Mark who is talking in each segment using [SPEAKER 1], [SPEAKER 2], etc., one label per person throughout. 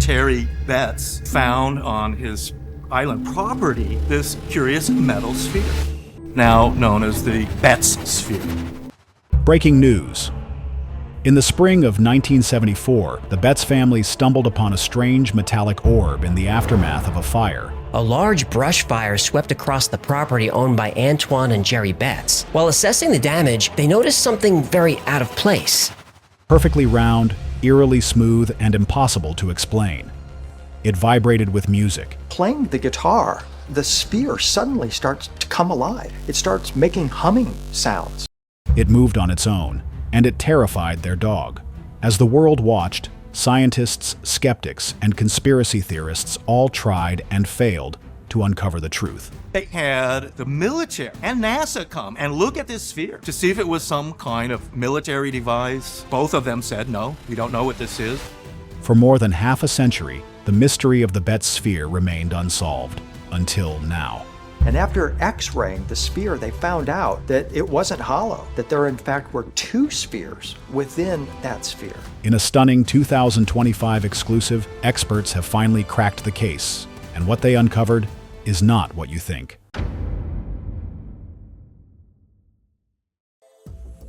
[SPEAKER 1] Terry Betz found on his island property this curious metal sphere, now known as the Betz Sphere.
[SPEAKER 2] Breaking news. In the spring of 1974, the Betz family stumbled upon a strange metallic orb in the aftermath of a fire.
[SPEAKER 3] A large brush fire swept across the property owned by Antoine and Jerry Betz. While assessing the damage, they noticed something very out of place.
[SPEAKER 2] Perfectly round, eerily smooth, and impossible to explain. It vibrated with music.
[SPEAKER 4] Playing the guitar, the sphere suddenly starts to come alive. It starts making humming sounds.
[SPEAKER 2] It moved on its own, and it terrified their dog. As the world watched, scientists, skeptics, and conspiracy theorists all tried and failed to uncover the truth.
[SPEAKER 1] They had the military and NASA come and look at this sphere to see if it was some kind of military device. Both of them said, no, we don't know what this is.
[SPEAKER 2] For more than half a century, the mystery of the Betz Sphere remained unsolved, until now.
[SPEAKER 4] And after X-raying the sphere, they found out that it wasn't hollow, that there in fact were two spheres within that sphere.
[SPEAKER 2] In a stunning 2025 exclusive, experts have finally cracked the case, and what they uncovered is not what you think.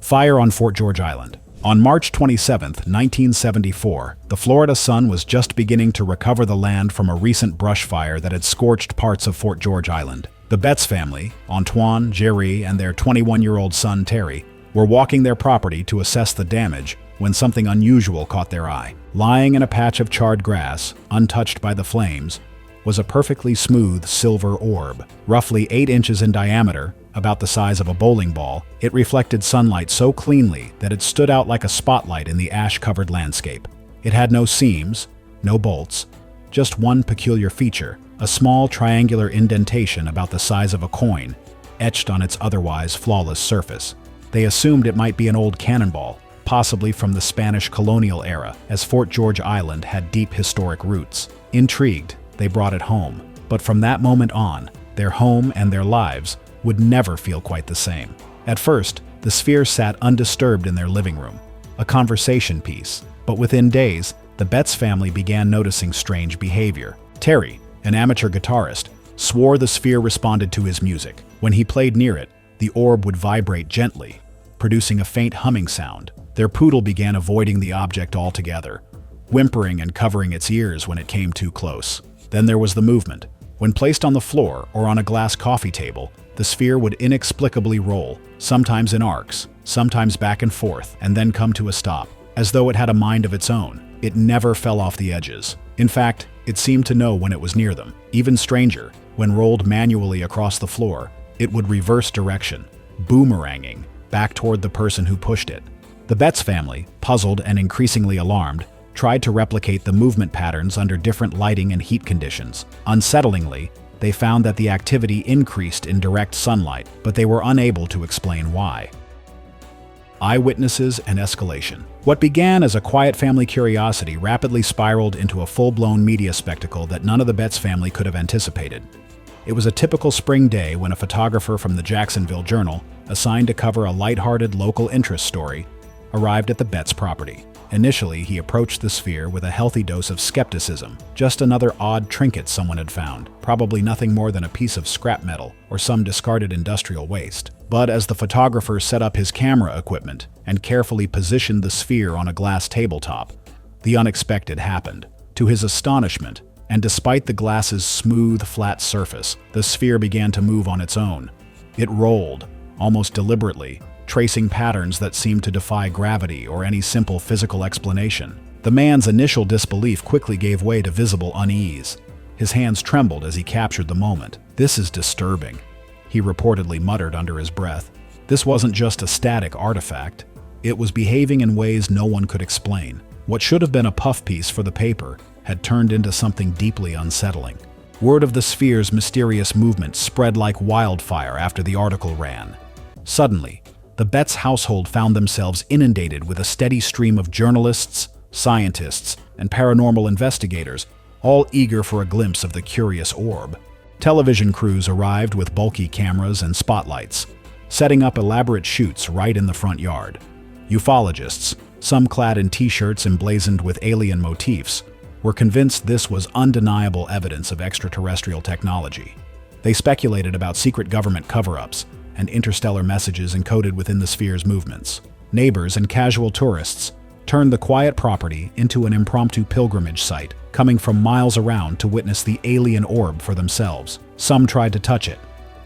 [SPEAKER 2] Fire on Fort George Island. On March 27, 1974, the Florida sun was just beginning to recover the land from a recent brush fire that had scorched parts of Fort George Island. The Betz family, Antoine, Jerry, and their 21-year-old son Terry, were walking their property to assess the damage when something unusual caught their eye. Lying in a patch of charred grass, untouched by the flames, was a perfectly smooth silver orb. Roughly 8 inches in diameter, about the size of a bowling ball, it reflected sunlight so cleanly that it stood out like a spotlight in the ash-covered landscape. It had no seams, no bolts, just one peculiar feature, a small triangular indentation about the size of a coin, etched on its otherwise flawless surface. They assumed it might be an old cannonball, possibly from the Spanish colonial era, as Fort George Island had deep historic roots. Intrigued, they brought it home. But from that moment on, their home and their lives would never feel quite the same. At first, the sphere sat undisturbed in their living room, a conversation piece. But within days, the Betz family began noticing strange behavior. Terry, an amateur guitarist, swore the sphere responded to his music. When he played near it, the orb would vibrate gently, producing a faint humming sound. Their poodle began avoiding the object altogether, whimpering and covering its ears when it came too close. Then there was the movement. When placed on the floor or on a glass coffee table, the sphere would inexplicably roll, sometimes in arcs, sometimes back and forth, and then come to a stop. As though it had a mind of its own, it never fell off the edges. In fact, it seemed to know when it was near them. Even stranger, when rolled manually across the floor, it would reverse direction, boomeranging back toward the person who pushed it. The Betz family, puzzled and increasingly alarmed, tried to replicate the movement patterns under different lighting and heat conditions. Unsettlingly, they found that the activity increased in direct sunlight, but they were unable to explain why. Eyewitnesses and escalation. What began as a quiet family curiosity rapidly spiraled into a full-blown media spectacle that none of the Betz family could have anticipated. It was a typical spring day when a photographer from the Jacksonville Journal, assigned to cover a lighthearted local interest story, arrived at the Betz property. Initially, he approached the sphere with a healthy dose of skepticism. Just another odd trinket someone had found, probably nothing more than a piece of scrap metal or some discarded industrial waste. But as the photographer set up his camera equipment and carefully positioned the sphere on a glass tabletop, the unexpected happened. To his astonishment, and despite the glass's smooth, flat surface, the sphere began to move on its own. It rolled, almost deliberately, tracing patterns that seemed to defy gravity or any simple physical explanation. The man's initial disbelief quickly gave way to visible unease. His hands trembled as he captured the moment. "This is disturbing," he reportedly muttered under his breath. This wasn't just a static artifact. It was behaving in ways no one could explain. What should have been a puff piece for the paper had turned into something deeply unsettling. Word of the sphere's mysterious movement spread like wildfire after the article ran. Suddenly, the Betz household found themselves inundated with a steady stream of journalists, scientists, and paranormal investigators, all eager for a glimpse of the curious orb. Television crews arrived with bulky cameras and spotlights, setting up elaborate shoots right in the front yard. Ufologists, some clad in t-shirts emblazoned with alien motifs, were convinced this was undeniable evidence of extraterrestrial technology. They speculated about secret government cover-ups and interstellar messages encoded within the sphere's movements. Neighbors and casual tourists turned the quiet property into an impromptu pilgrimage site, coming from miles around to witness the alien orb for themselves. Some tried to touch it,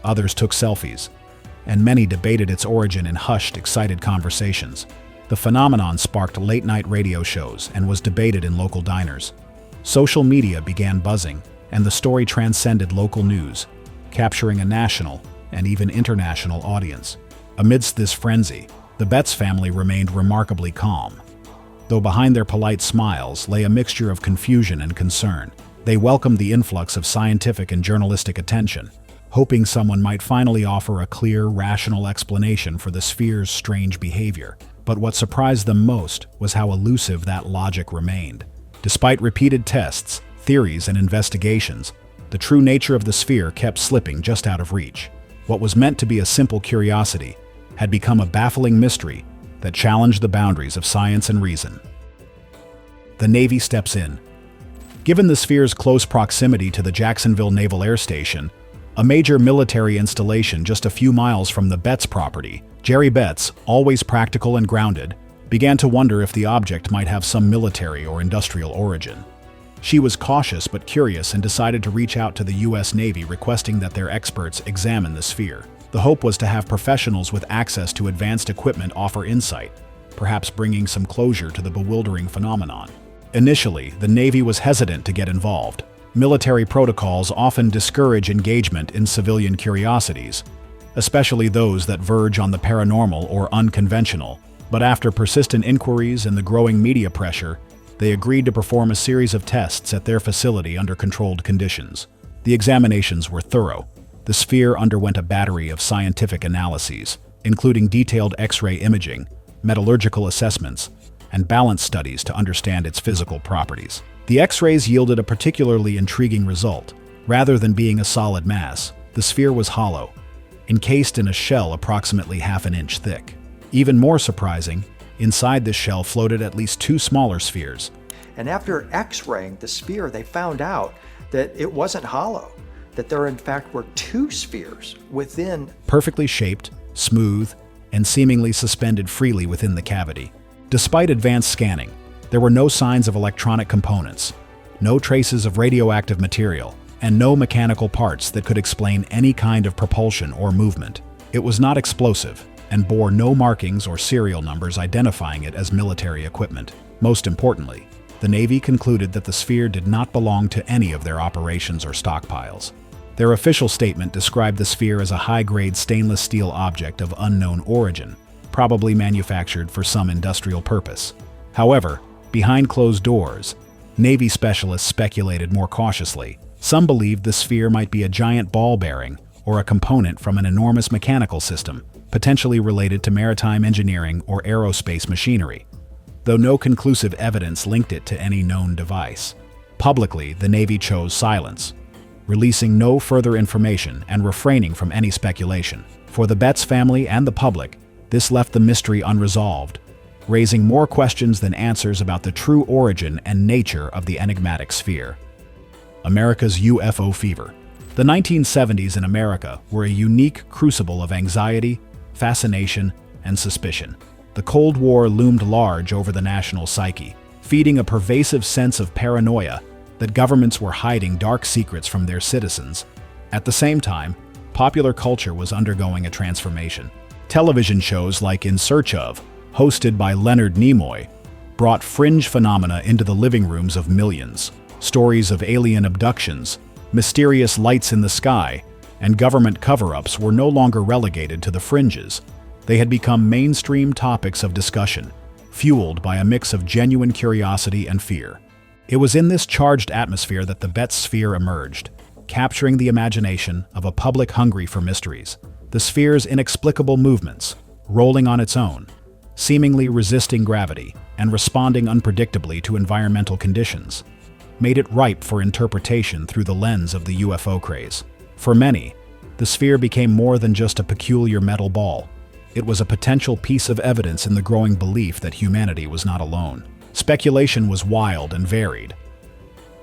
[SPEAKER 2] others took selfies, and many debated its origin in hushed, excited conversations. The phenomenon sparked late-night radio shows and was debated in local diners. Social media began buzzing, and the story transcended local news, capturing a national and even international audience. Amidst this frenzy, the Betz family remained remarkably calm. Though behind their polite smiles lay a mixture of confusion and concern, they welcomed the influx of scientific and journalistic attention, hoping someone might finally offer a clear, rational explanation for the sphere's strange behavior. But what surprised them most was how elusive that logic remained. Despite repeated tests, theories, and investigations, the true nature of the sphere kept slipping just out of reach. What was meant to be a simple curiosity had become a baffling mystery that challenged the boundaries of science and reason. The Navy steps in. Given the sphere's close proximity to the Jacksonville Naval Air Station, a major military installation just a few miles from the Betz property, Jerry Betz, always practical and grounded, began to wonder if the object might have some military or industrial origin. She was cautious but curious and decided to reach out to the U.S. Navy requesting that their experts examine the sphere. The hope was to have professionals with access to advanced equipment offer insight, perhaps bringing some closure to the bewildering phenomenon. Initially, the Navy was hesitant to get involved. Military protocols often discourage engagement in civilian curiosities, especially those that verge on the paranormal or unconventional. But after persistent inquiries and the growing media pressure, they agreed to perform a series of tests at their facility under controlled conditions. The examinations were thorough. The sphere underwent a battery of scientific analyses, including detailed X-ray imaging, metallurgical assessments, and balance studies to understand its physical properties. The X-rays yielded a particularly intriguing result. Rather than being a solid mass, the sphere was hollow, encased in a shell approximately half an inch thick. Even more surprising, inside this shell floated at least two smaller spheres.
[SPEAKER 4] And after X-raying the sphere, they found out that it wasn't hollow, that there in fact were two spheres within.
[SPEAKER 2] Perfectly shaped, smooth, and seemingly suspended freely within the cavity. Despite advanced scanning, there were no signs of electronic components, no traces of radioactive material, and no mechanical parts that could explain any kind of propulsion or movement. It was not explosive, and bore no markings or serial numbers identifying it as military equipment. Most importantly, the Navy concluded that the sphere did not belong to any of their operations or stockpiles. Their official statement described the sphere as a high-grade stainless steel object of unknown origin, probably manufactured for some industrial purpose. However, behind closed doors, Navy specialists speculated more cautiously. Some believed the sphere might be a giant ball bearing or a component from an enormous mechanical system, potentially related to maritime engineering or aerospace machinery, though no conclusive evidence linked it to any known device. Publicly, the Navy chose silence, releasing no further information and refraining from any speculation. For the Betz family and the public, this left the mystery unresolved, raising more questions than answers about the true origin and nature of the enigmatic sphere. America's UFO fever. The 1970s in America were a unique crucible of anxiety, fascination, and suspicion. The Cold War loomed large over the national psyche, feeding a pervasive sense of paranoia that governments were hiding dark secrets from their citizens. At the same time, popular culture was undergoing a transformation. Television shows like In Search Of, hosted by Leonard Nimoy, brought fringe phenomena into the living rooms of millions. Stories of alien abductions, mysterious lights in the sky, and government cover-ups were no longer relegated to the fringes. They had become mainstream topics of discussion, fueled by a mix of genuine curiosity and fear. It was in this charged atmosphere that the Betz Sphere emerged, capturing the imagination of a public hungry for mysteries. The sphere's inexplicable movements, rolling on its own, seemingly resisting gravity and responding unpredictably to environmental conditions, made it ripe for interpretation through the lens of the UFO craze. For many, the sphere became more than just a peculiar metal ball. It was a potential piece of evidence in the growing belief that humanity was not alone. Speculation was wild and varied.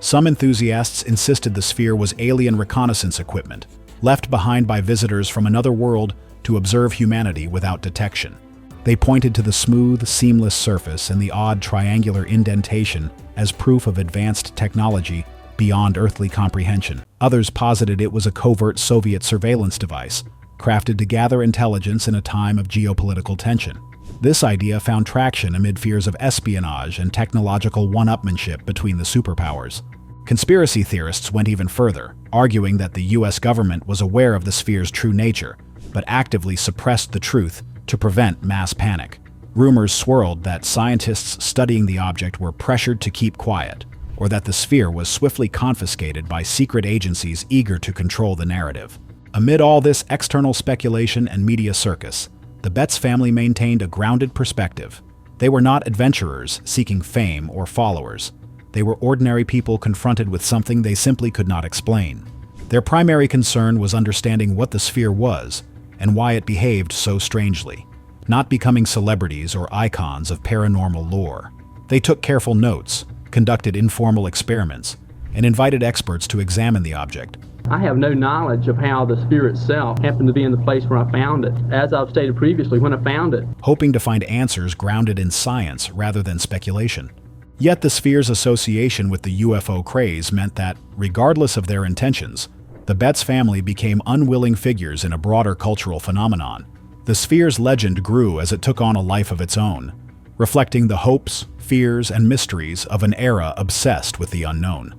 [SPEAKER 2] Some enthusiasts insisted the sphere was alien reconnaissance equipment, left behind by visitors from another world to observe humanity without detection. They pointed to the smooth, seamless surface and the odd triangular indentation as proof of advanced technology beyond earthly comprehension. Others posited it was a covert Soviet surveillance device, crafted to gather intelligence in a time of geopolitical tension. This idea found traction amid fears of espionage and technological one-upmanship between the superpowers. Conspiracy theorists went even further, arguing that the US government was aware of the sphere's true nature, but actively suppressed the truth to prevent mass panic. Rumors swirled that scientists studying the object were pressured to keep quiet, or that the sphere was swiftly confiscated by secret agencies eager to control the narrative. Amid all this external speculation and media circus, the Betz family maintained a grounded perspective. They were not adventurers seeking fame or followers. They were ordinary people confronted with something they simply could not explain. Their primary concern was understanding what the sphere was and why it behaved so strangely, not becoming celebrities or icons of paranormal lore. They took careful notes, conducted informal experiments, and invited experts to examine the object.
[SPEAKER 5] I have no knowledge of how the sphere itself happened to be in the place where I found it. As I've stated previously, when I found it,
[SPEAKER 2] hoping to find answers grounded in science rather than speculation. Yet the sphere's association with the UFO craze meant that, regardless of their intentions, the Betz family became unwilling figures in a broader cultural phenomenon. The sphere's legend grew as it took on a life of its own, reflecting the hopes, fears, and mysteries of an era obsessed with the unknown.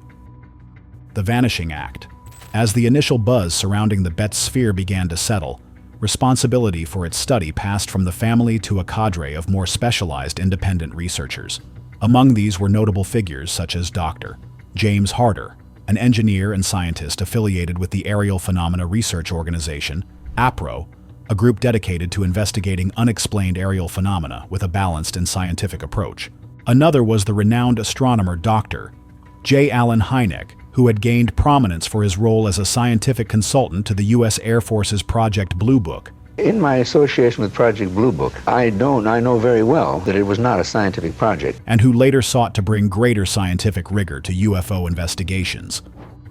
[SPEAKER 2] The Vanishing Act. As the initial buzz surrounding the Betz Sphere began to settle, responsibility for its study passed from the family to a cadre of more specialized independent researchers. Among these were notable figures such as Dr. James Harder, an engineer and scientist affiliated with the Aerial Phenomena Research Organization, APRO, a group dedicated to investigating unexplained aerial phenomena with a balanced and scientific approach. Another was the renowned astronomer Dr. J. Allen Hynek, who had gained prominence for his role as a scientific consultant to the U.S. Air Force's Project Blue Book.
[SPEAKER 6] In my association with Project Blue Book, I know very well that it was not a scientific project.
[SPEAKER 2] And who later sought to bring greater scientific rigor to UFO investigations.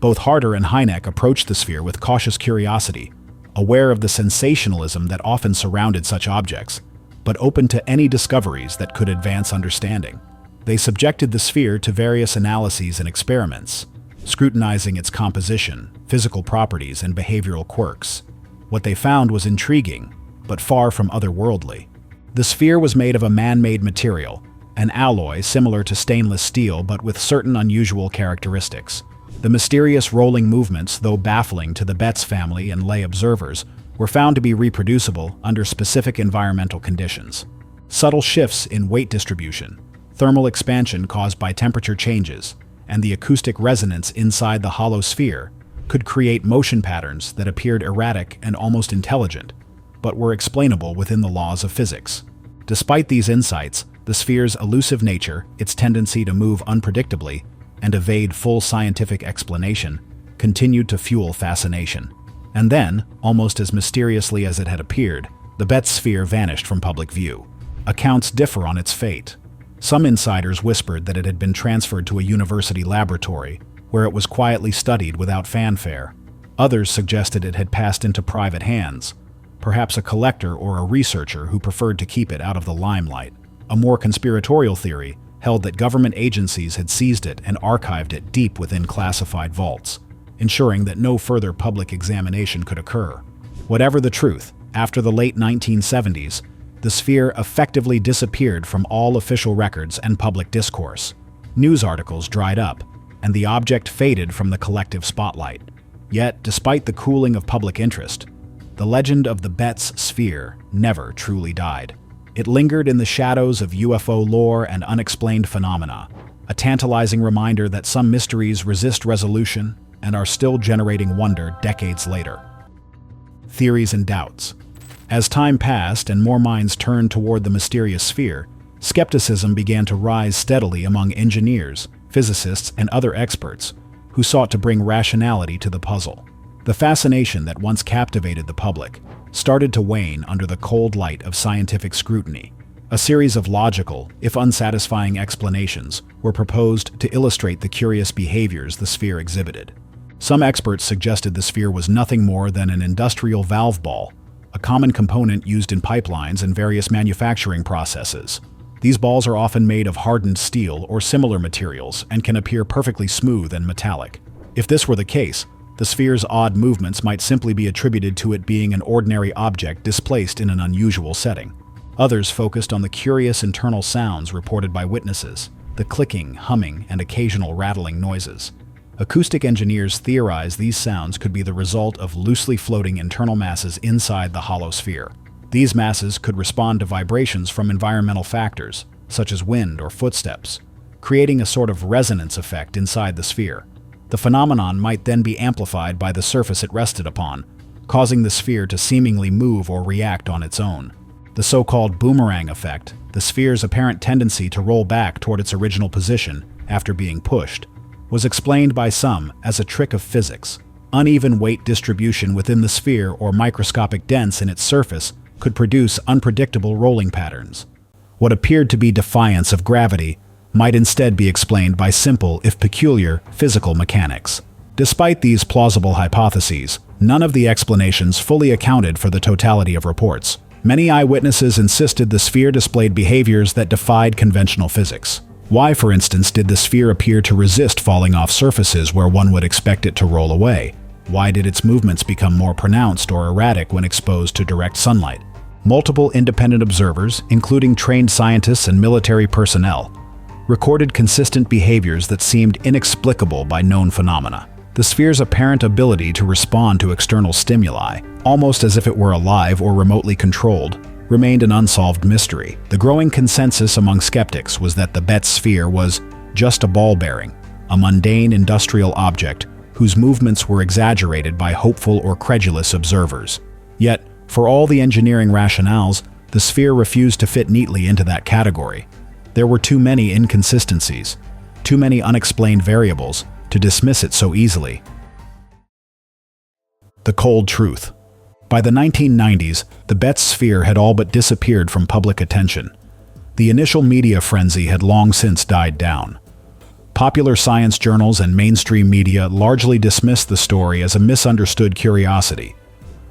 [SPEAKER 2] Both Harder and Hynek approached the sphere with cautious curiosity, aware of the sensationalism that often surrounded such objects, but open to any discoveries that could advance understanding. They subjected the sphere to various analyses and experiments, scrutinizing its composition, physical properties, and behavioral quirks. What they found was intriguing, but far from otherworldly. The sphere was made of a man-made material, an alloy similar to stainless steel but with certain unusual characteristics. The mysterious rolling movements, though baffling to the Betz family and lay observers, were found to be reproducible under specific environmental conditions. Subtle shifts in weight distribution, thermal expansion caused by temperature changes, and the acoustic resonance inside the hollow sphere could create motion patterns that appeared erratic and almost intelligent, but were explainable within the laws of physics. Despite these insights, the sphere's elusive nature, its tendency to move unpredictably, and evade full scientific explanation, continued to fuel fascination. And then, almost as mysteriously as it had appeared, the Betz Sphere vanished from public view. Accounts differ on its fate. Some insiders whispered that it had been transferred to a university laboratory, where it was quietly studied without fanfare. Others suggested it had passed into private hands, perhaps a collector or a researcher who preferred to keep it out of the limelight. A more conspiratorial theory held that government agencies had seized it and archived it deep within classified vaults, ensuring that no further public examination could occur. Whatever the truth, after the late 1970s, the sphere effectively disappeared from all official records and public discourse. News articles dried up, and the object faded from the collective spotlight. Yet, despite the cooling of public interest, the legend of the Betz Sphere never truly died. It lingered in the shadows of UFO lore and unexplained phenomena, a tantalizing reminder that some mysteries resist resolution and are still generating wonder decades later. Theories and doubts. As time passed and more minds turned toward the mysterious sphere, skepticism began to rise steadily among engineers, physicists, and other experts who sought to bring rationality to the puzzle. The fascination that once captivated the public started to wane under the cold light of scientific scrutiny, A series of logical, if unsatisfying explanations were proposed to illustrate the curious behaviors the sphere exhibited. Some experts suggested the sphere was nothing more than an industrial valve ball, a common component used in pipelines and various manufacturing processes. These balls are often made of hardened steel or similar materials and can appear perfectly smooth and metallic. If this were the case, the sphere's odd movements might simply be attributed to it being an ordinary object displaced in an unusual setting. Others focused on the curious internal sounds reported by witnesses, the clicking, humming, and occasional rattling noises. Acoustic engineers theorize these sounds could be the result of loosely floating internal masses inside the hollow sphere. These masses could respond to vibrations from environmental factors, such as wind or footsteps, creating a sort of resonance effect inside the sphere. The phenomenon might then be amplified by the surface it rested upon, causing the sphere to seemingly move or react on its own. The so-called boomerang effect, the sphere's apparent tendency to roll back toward its original position after being pushed, was explained by some as a trick of physics. Uneven weight distribution within the sphere or microscopic dents in its surface could produce unpredictable rolling patterns. What appeared to be defiance of gravity might instead be explained by simple, if peculiar, physical mechanics. Despite these plausible hypotheses, none of the explanations fully accounted for the totality of reports. Many eyewitnesses insisted the sphere displayed behaviors that defied conventional physics. Why, for instance, did the sphere appear to resist falling off surfaces where one would expect it to roll away? Why did its movements become more pronounced or erratic when exposed to direct sunlight? Multiple independent observers, including trained scientists and military personnel, recorded consistent behaviors that seemed inexplicable by known phenomena. The sphere's apparent ability to respond to external stimuli, almost as if it were alive or remotely controlled, remained an unsolved mystery. The growing consensus among skeptics was that the Betz Sphere was just a ball bearing, a mundane industrial object whose movements were exaggerated by hopeful or credulous observers. Yet, for all the engineering rationales, the sphere refused to fit neatly into that category. There were too many inconsistencies, too many unexplained variables, to dismiss it so easily. The cold truth. By the 1990s, the Betz Sphere had all but disappeared from public attention. The initial media frenzy had long since died down. Popular science journals and mainstream media largely dismissed the story as a misunderstood curiosity,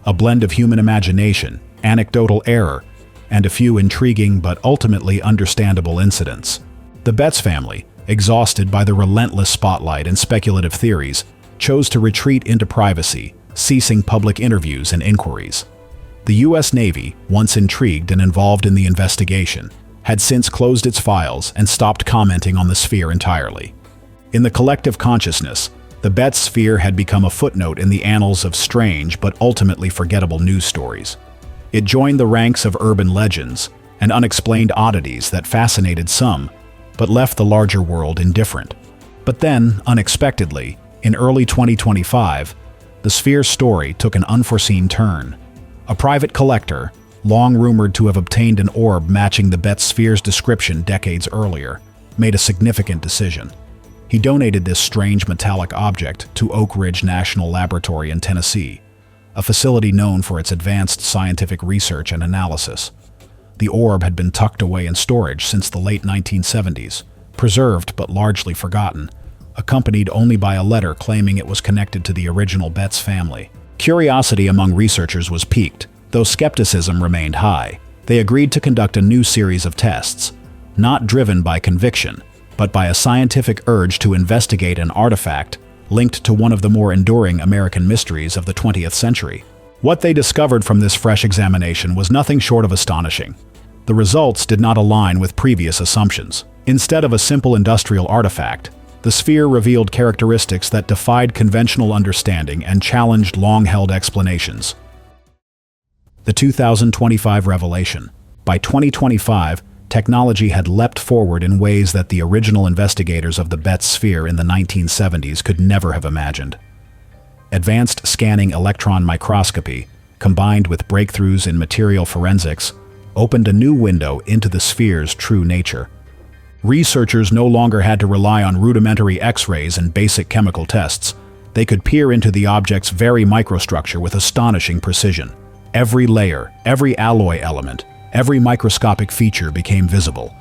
[SPEAKER 2] a blend of human imagination, anecdotal error, and a few intriguing but ultimately understandable incidents. The Betz family, exhausted by the relentless spotlight and speculative theories, chose to retreat into privacy, ceasing public interviews and inquiries. The U.S. Navy, once intrigued and involved in the investigation, had since closed its files and stopped commenting on the sphere entirely. In the collective consciousness, the Betz Sphere had become a footnote in the annals of strange but ultimately forgettable news stories. It joined the ranks of urban legends and unexplained oddities that fascinated some, but left the larger world indifferent. But then, unexpectedly, in early 2025, the sphere's story took an unforeseen turn. A private collector, long rumored to have obtained an orb matching the Betz Sphere's description decades earlier, made a significant decision. He donated this strange metallic object to Oak Ridge National Laboratory in Tennessee, a facility known for its advanced scientific research and analysis. The orb had been tucked away in storage since the late 1970s, preserved but largely forgotten, accompanied only by a letter claiming it was connected to the original Betz family. Curiosity among researchers was piqued, though skepticism remained high. They agreed to conduct a new series of tests, not driven by conviction, but by a scientific urge to investigate an artifact linked to one of the more enduring American mysteries of the 20th century. What they discovered from this fresh examination was nothing short of astonishing. The results did not align with previous assumptions. Instead of a simple industrial artifact, the sphere revealed characteristics that defied conventional understanding and challenged long-held explanations. The 2025 revelation. By 2025, technology had leapt forward in ways that the original investigators of the Betz Sphere in the 1970s could never have imagined. Advanced scanning electron microscopy, combined with breakthroughs in material forensics, opened a new window into the sphere's true nature. Researchers no longer had to rely on rudimentary X-rays and basic chemical tests. They could peer into the object's very microstructure with astonishing precision. Every layer, every alloy element, Every microscopic feature became visible,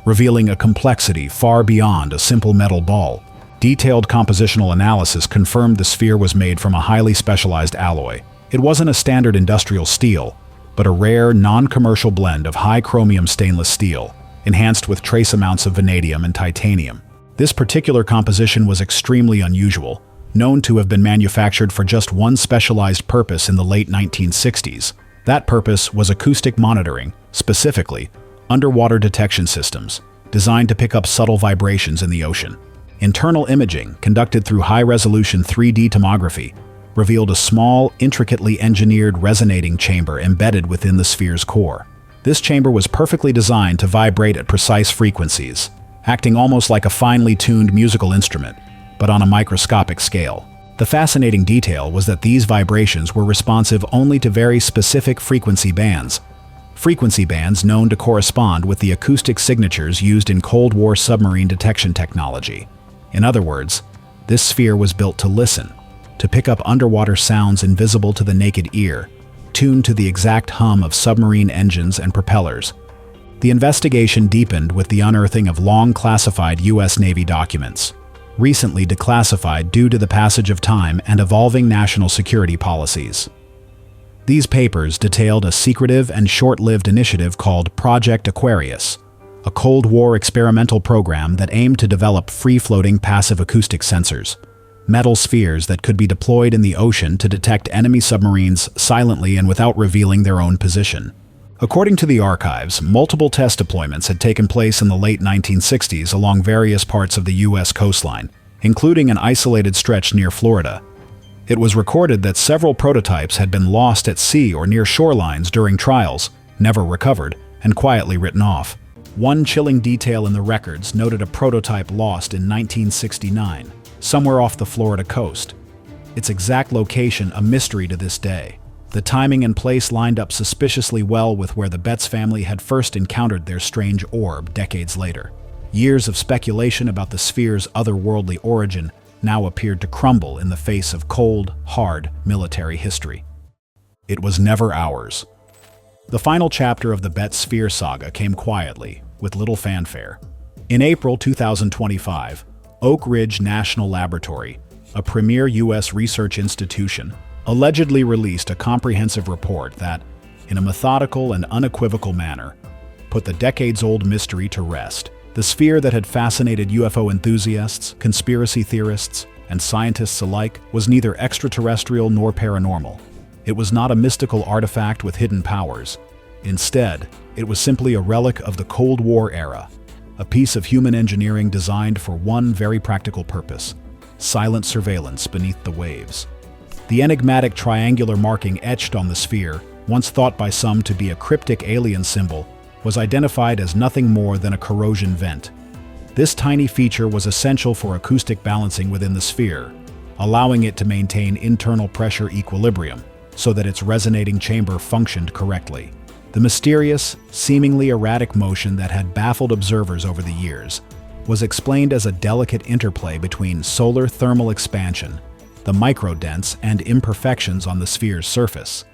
[SPEAKER 2] revealing a complexity far beyond a simple metal ball. Detailed compositional analysis confirmed the sphere was made from a highly specialized alloy. It wasn't a standard industrial steel, but a rare, non-commercial blend of high chromium stainless steel, enhanced with trace amounts of vanadium and titanium. This particular composition was extremely unusual, known to have been manufactured for just one specialized purpose in the late 1960s. That purpose was acoustic monitoring, specifically underwater detection systems, designed to pick up subtle vibrations in the ocean. Internal imaging, conducted through high-resolution 3D tomography, revealed a small, intricately engineered resonating chamber embedded within the sphere's core. This chamber was perfectly designed to vibrate at precise frequencies, acting almost like a finely tuned musical instrument, but on a microscopic scale. The fascinating detail was that these vibrations were responsive only to very specific frequency bands known to correspond with the acoustic signatures used in Cold War submarine detection technology. In other words, this sphere was built to listen, to pick up underwater sounds invisible to the naked ear, tuned to the exact hum of submarine engines and propellers. The investigation deepened with the unearthing of long-classified U.S. Navy documents, recently declassified due to the passage of time and evolving national security policies. These papers detailed a secretive and short-lived initiative called Project Aquarius, a Cold War experimental program that aimed to develop free-floating passive acoustic sensors, metal spheres that could be deployed in the ocean to detect enemy submarines silently and without revealing their own position. According to the archives, multiple test deployments had taken place in the late 1960s along various parts of the U.S. coastline, including an isolated stretch near Florida. It was recorded that several prototypes had been lost at sea or near shorelines during trials, never recovered, and quietly written off. One chilling detail in the records noted a prototype lost in 1969, somewhere off the Florida coast. Its exact location a mystery to this day. The timing and place lined up suspiciously well with where the Betz family had first encountered their strange orb decades later. Years of speculation about the sphere's otherworldly origin now appeared to crumble in the face of cold, hard military history. It was never ours. The final chapter of the Betz Sphere saga came quietly, with little fanfare. In April 2025, Oak Ridge National Laboratory, a premier U.S. research institution, allegedly released a comprehensive report that, in a methodical and unequivocal manner, put the decades-old mystery to rest. The sphere that had fascinated UFO enthusiasts, conspiracy theorists, and scientists alike was neither extraterrestrial nor paranormal. It was not a mystical artifact with hidden powers. Instead, it was simply a relic of the Cold War era, a piece of human engineering designed for one very practical purpose: silent surveillance beneath the waves. The enigmatic triangular marking etched on the sphere, once thought by some to be a cryptic alien symbol, was identified as nothing more than a corrosion vent. This tiny feature was essential for acoustic balancing within the sphere, allowing it to maintain internal pressure equilibrium so that its resonating chamber functioned correctly. The mysterious, seemingly erratic motion that had baffled observers over the years was explained as a delicate interplay between solar thermal expansion, the microdents and imperfections on the sphere's surface,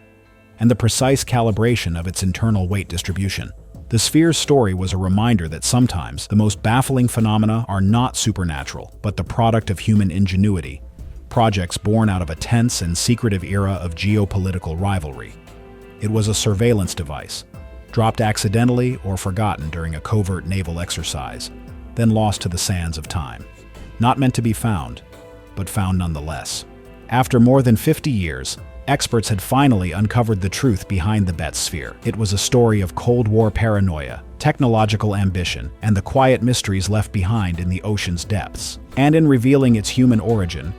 [SPEAKER 2] and the precise calibration of its internal weight distribution. The sphere's story was a reminder that sometimes the most baffling phenomena are not supernatural, but the product of human ingenuity, projects born out of a tense and secretive era of geopolitical rivalry. It was a surveillance device, dropped accidentally or forgotten during a covert naval exercise, then lost to the sands of time. Not meant to be found, but found nonetheless. After more than 50 years, experts had finally uncovered the truth behind the Betz Sphere. It was a story of Cold War paranoia, technological ambition, and the quiet mysteries left behind in the ocean's depths. And in revealing its human origin,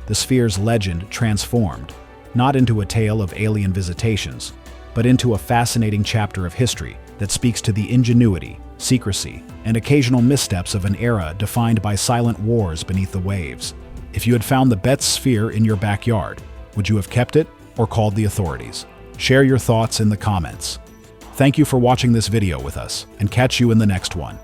[SPEAKER 2] the sphere's legend transformed, not into a tale of alien visitations, but into a fascinating chapter of history that speaks to the ingenuity, secrecy, and occasional missteps of an era defined by silent wars beneath the waves. If you had found the Betz Sphere in your backyard, would you have kept it or called the authorities? Share your thoughts in the comments. Thank you for watching this video with us, and catch you in the next one.